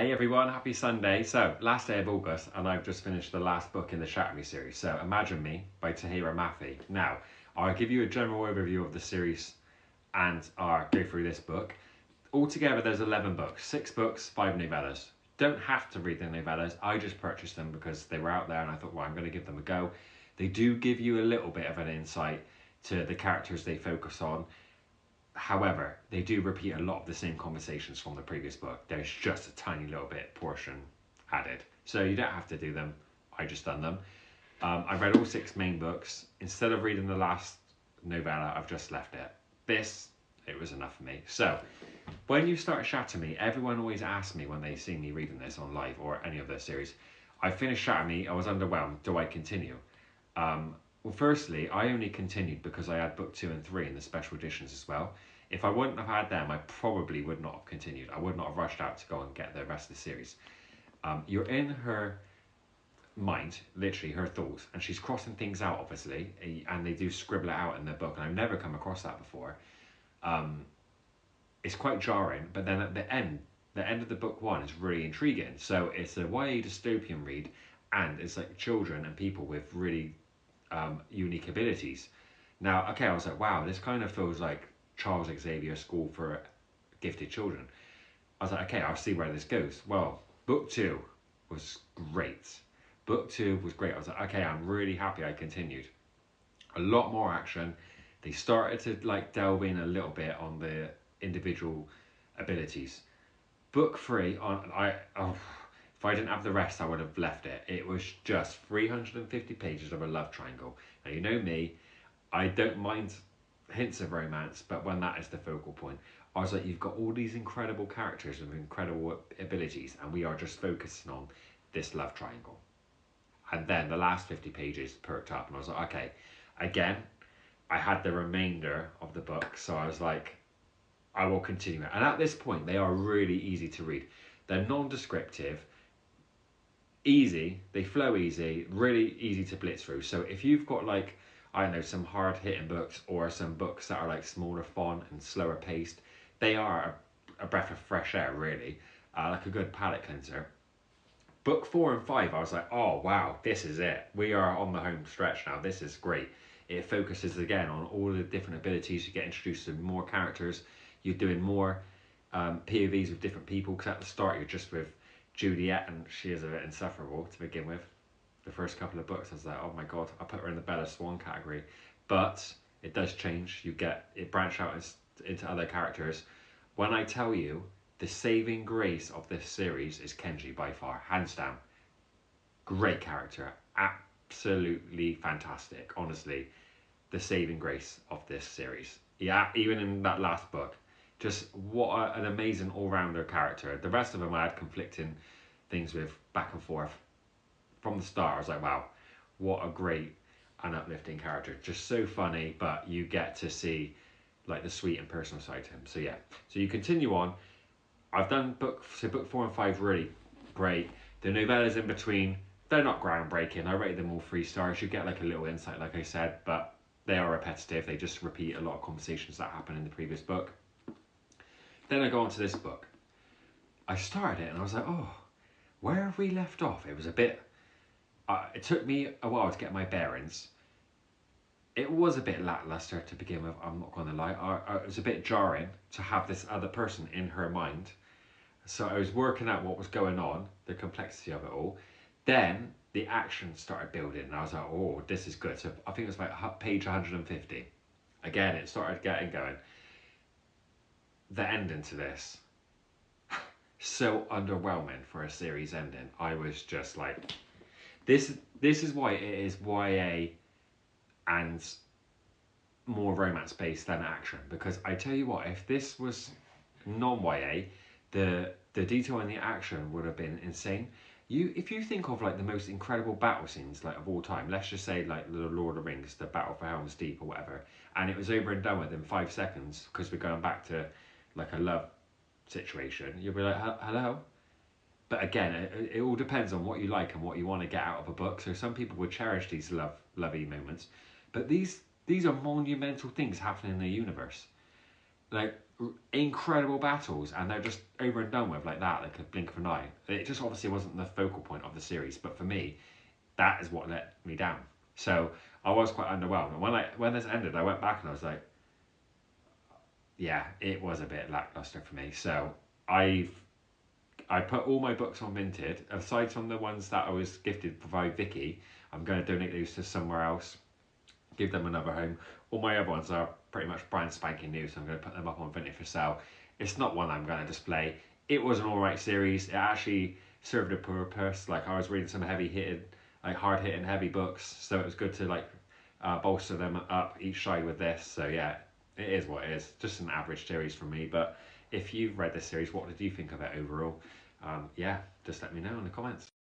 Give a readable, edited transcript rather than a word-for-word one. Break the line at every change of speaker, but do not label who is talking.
Hey everyone, happy Sunday. So, last day of August, and I've just finished the last book in the Shatter Me series. So, Imagine Me by Tahira Mafi. Now, I'll give you a general overview of the series and I'll go through this book. Altogether, there's 11 books, 6 books, 5 novellas. Don't have to read the novellas. I just purchased them because they were out there and I thought, well, I'm going to give them a go. They do give you a little bit of an insight to the characters they focus on. However, they do repeat a lot of the same conversations from the previous book. There's just a tiny little bit portion added. So you don't have to do them. I just done them. I've read all 6 main books. Instead of reading the last novella, I've just left it. It was enough for me. So, when you start Shatter Me, everyone always asks me when they see me reading this on live or any of their series, I finished Shatter Me, I was underwhelmed, do I continue? Well, firstly, I only continued because I had book 2 and 3 in the special editions as well. If I wouldn't have had them, I probably would not have continued. I would not have rushed out to go and get the rest of the series. You're in her mind, literally her thoughts, and she's crossing things out, obviously, and they do scribble it out in the book, and I've never come across that before. It's quite jarring, but then at the end of the book 1 is really intriguing. So it's a YA dystopian read, and it's like children and people with really unique abilities. Now, okay, I was like, wow, this kind of feels like Charles Xavier School for Gifted Children. I was like, okay, I'll see where this goes. Well, book 2 was great. Book 2 was great. I was like, okay, I'm really happy I continued. A lot more action. They started to like delve in a little bit on the individual abilities. Book 3, if I didn't have the rest, I would have left it. It was just 350 pages of a love triangle. Now, you know me, I don't mind hints of romance, but when that is the focal point, I was like, you've got all these incredible characters with incredible abilities, and we are just focusing on this love triangle. And then the last 50 pages perked up, and I was like, okay, again, I had the remainder of the book, so I was like, I will continue it. And at this point, they are really easy to read. They're non-descriptive, easy, they flow easy, really easy to blitz through. So if you've got like, I don't know, some hard hitting books or some books that are like smaller font and slower paced, they are a breath of fresh air, really, like a good palate cleanser. Book 4 and 5, I was like, oh wow, this is it. We are on the home stretch now. This is great. It focuses again on all the different abilities. You get introduced to more characters. You're doing more POVs with different people, because at the start you're just with Juliet, and she is a bit insufferable to begin with. The first couple of books, I was like, oh my god, I put her in the Bella Swan category. But it does change. It branch out into other characters. When I tell you, the saving grace of this series is Kenji by far, hands down. Great character, absolutely fantastic. Honestly, the saving grace of this series. Yeah, even in that last book, just what an amazing all-rounder character. The rest of them I had conflicting things with back and forth. From the start, I was like, wow, what a great and uplifting character. Just so funny, but you get to see like the sweet and personal side to him. So yeah, so you continue on. I've done book 4 and 5 really great. The novellas in between, they're not groundbreaking. I rated them all 3 stars. You get like a little insight, like I said, but they are repetitive. They just repeat a lot of conversations that happened in the previous book. Then I go on to this book. I started it and I was like, oh, where have we left off? It was a bit, it took me a while to get my bearings. It was a bit lackluster to begin with, I'm not going to lie. It was a bit jarring to have this other person in her mind. So I was working out what was going on, the complexity of it all. Then the action started building and I was like, oh, this is good. So I think it was like page 150. Again, it started getting going. The ending to this, so underwhelming for a series ending. I was just like, this is why it is YA and more romance based than action. Because I tell you what, if this was non-YA, the detail in the action would have been insane. If you think of like the most incredible battle scenes like of all time, let's just say like the Lord of the Rings, the Battle for Helm's Deep or whatever, and it was over and done with in 5 seconds because we're going back to like a love situation, you'll be like, hello? But again, it all depends on what you like and what you want to get out of a book. So some people would cherish these lovey moments, but these are monumental things happening in the universe. Like incredible battles, and they're just over and done with like that, like a blink of an eye. It just obviously wasn't the focal point of the series, but for me, that is what let me down. So I was quite underwhelmed. And when this ended, I went back and I was like, yeah, it was a bit lackluster for me. So I've I put all my books on Vinted. Aside from the ones that I was gifted by Vicky, I'm going to donate those to somewhere else, give them another home. All my other ones are pretty much brand spanking new, so I'm going to put them up on Vinted for sale. It's not one I'm going to display. It was an alright series. It actually served a purpose. Like I was reading some heavy hitting, like hard hitting heavy books, so it was good to like bolster them up each side with this. So yeah, it is what it is. Just an average series for me. But if you've read this series, what did you think of it overall? Yeah, just let me know in the comments.